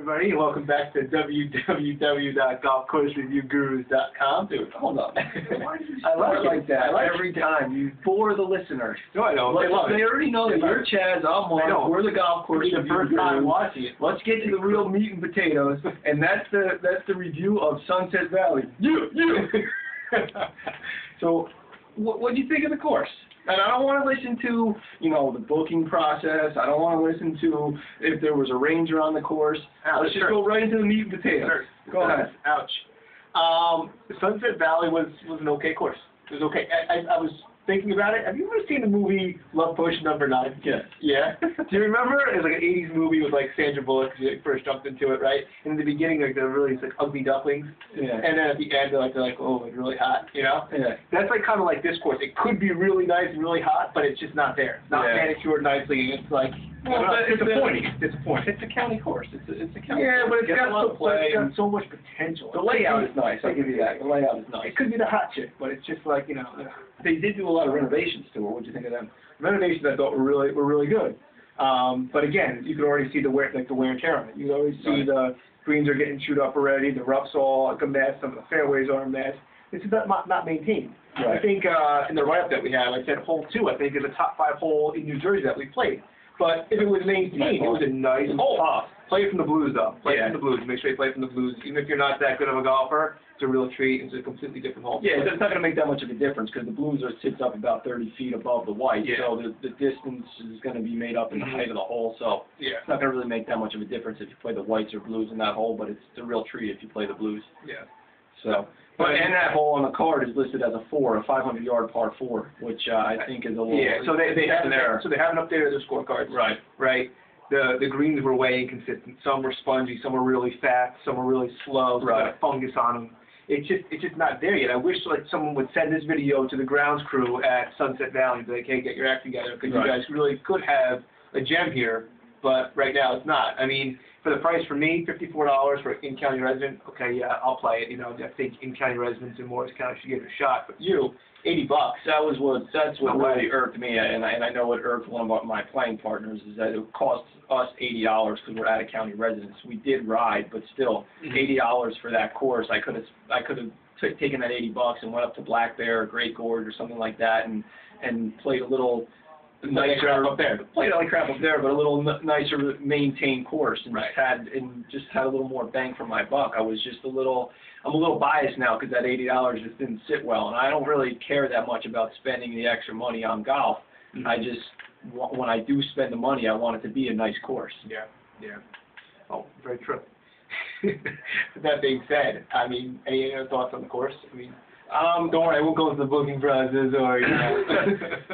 Everybody, and welcome back to www.golfcoursereviewgurus.com. Dude, hold on. I like that. Every time. You bore the listeners. No, I know. They already know that you're Chaz, I'm Mark, we're the golf course the first time watching it. Let's get to the real meat and potatoes, and that's the review of Sunset Valley. So, what do you think of the course? And I don't want to listen to, the booking process. I don't want to listen to if there was a ranger on the course. Let's just go right into the meat and potatoes. Go ahead. Ouch. Sunset Valley was an okay course. It was okay. I was thinking about it. Have you ever seen the movie Love Potion No. 9? Yes. Yeah? Do you remember? It was like an 80s movie with like Sandra Bullock. She first jumped into it, right? And in the beginning, like they're really like ugly ducklings. Yeah. And then at the end, they're like, oh, it's really hot, Yeah. That's like kind of like this course. It could be really nice and really hot, but it's just not there. It's not manicured nicely. And it's like, it's disappointing. It's disappointing. It's a county course. It's a county. Yeah, but it's got so much potential. The layout is nice. I'll give you that. The layout is nice. It could be the hot chick, but it's just like They did do a lot of renovations to it. What did you think of them? Renovations I thought were really good. But again, you could already see the wear and tear on it. You could already see the greens are getting chewed up already. The rough's all like a mess. Some of the fairways are a mess. It's not maintained. Right. I think in the write-up that we have, I said hole 2. I think is a top 5 hole in New Jersey that we played. But if it was maintained, it was a nice hole. Play it from the blues, though. Play it from the blues. Make sure you play from the blues. Even if you're not that good of a golfer, it's a real treat. It's a completely different hole. Yeah, it's not going to make that much of a difference because the blues sits up about 30 feet above the white, so the distance is going to be made up in the height of the hole. So it's not going to really make that much of a difference if you play the whites or blues in that hole, but it's a real treat if you play the blues. Yeah. So, and that hole on the card is listed as a 500-yard par 4, which I think is a little. Yeah. So they haven't updated their scorecards. Right. Right. The greens were way inconsistent. Some were spongy, some were really fat, some were really slow. Some got a fungus on them. It's just not there yet. I wish someone would send this video to the grounds crew at Sunset Valley and be like, hey, get your act together because you guys really could have a gem here, but right now it's not. I mean, for the price for me, $54 for in-county resident, okay, yeah, I'll play it. I think in-county residents in Morris County should give it a shot. But you, $80. That's what really irked me, and I know what irked one of my playing partners is that it cost us $80 because we're out-of-county residents. We did ride, but still, $80 for that course. I could have taken that $80 and went up to Black Bear or Great Gorge or something like that and played a little nicer up there. Played like crap up there, but a little nicer maintained course, and just had a little more bang for my buck. I'm a little biased now because that $80 just didn't sit well, and I don't really care that much about spending the extra money on golf. I just, when I do spend the money, I want it to be a nice course. Yeah. Oh, very true. With that being said, I mean, any other thoughts on the course? I mean, don't worry, I won't go into the booking process or,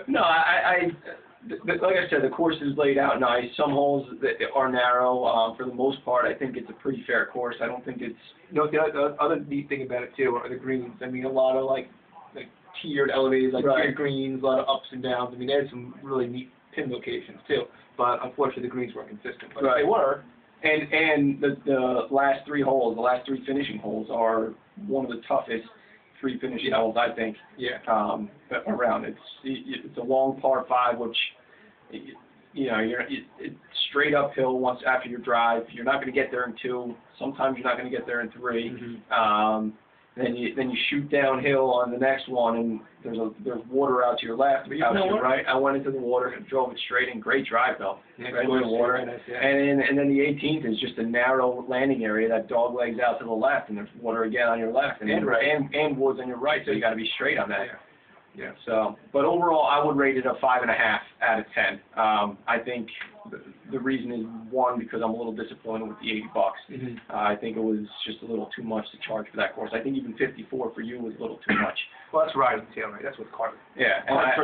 No, like I said, the course is laid out nice. Some holes that are narrow. For the most part, I think it's a pretty fair course. I don't think it's... the other neat thing about it, too, are the greens. I mean, a lot of, like tiered elevators, tiered greens, a lot of ups and downs. I mean, there's some really neat pin locations, too. But, unfortunately, the greens weren't consistent. But they were. And the last 3 holes, the last 3 finishing holes are one of the toughest 3 finishing holes, I think, around. It's a long par 5, which, it's straight uphill once after your drive. You're not going to get there in 2. Sometimes you're not going to get there in 3. Then you shoot downhill on the next one, and there's water out to your left, out to your right. I went into the water and drove it straight in. Great drive, though. Right into the water. And then the 18th is just a narrow landing area that dog legs out to the left, and there's water again on your left, and woods on your right. So you got to be straight on that. Yeah. So, but overall, I would rate it a 5.5 out of 10. I think the reason is, one, because I'm a little disappointed with the $80. I think it was just a little too much to charge for that course. I think even $54 for you was a little too much. Well, that's riding tailrate. That's what's carbon. Yeah, and I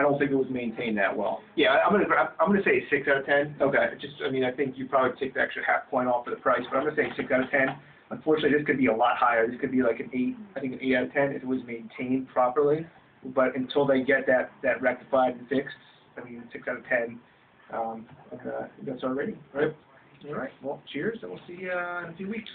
don't think it was maintained that well. Yeah, I'm gonna say a 6 out of 10. Okay. I mean, I think you probably take the extra half point off for the price, but I'm gonna say 6 out of 10. Unfortunately, this could be a lot higher. This could be like an 8. I think an 8 out of 10 if it was maintained properly. But until they get that rectified and fixed, I mean, 6 out of 10. That's our rating, right? All right. Well, cheers, and we'll see you in a few weeks.